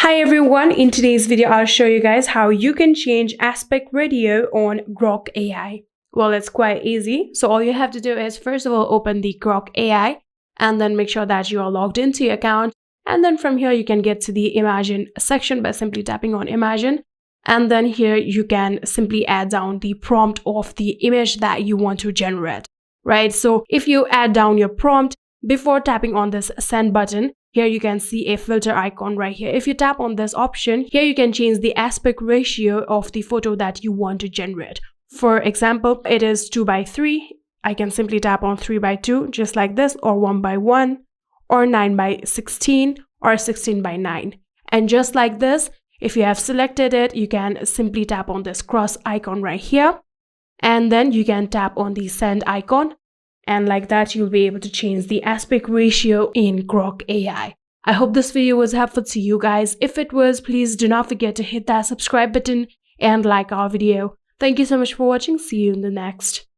Hi everyone, in today's video I'll show you guys how you can change aspect ratio on Grok AI. Well, it's quite easy. So all you have to do is first of all open the Grok AI and then make sure that you are logged into your account, and then from here you can get to the Imagine section by simply tapping on Imagine, and then here you can simply add down the prompt of the image that you want to generate, right? So if you add down your prompt before tapping on this send button, here you can see a filter icon right here. If you tap on this option, here you can change the aspect ratio of the photo that you want to generate. For example, it is 2:3. I can simply tap on 3:2 just like this, or 1:1, or 9:16, or 16:9. And just like this, if you have selected it, you can simply tap on this cross icon right here, and then you can tap on the send icon. And like that, you'll be able to change the aspect ratio in Grok AI. I hope this video was helpful to you guys. If it was, please do not forget to hit that subscribe button and like our video. Thank you so much for watching. See you in the next.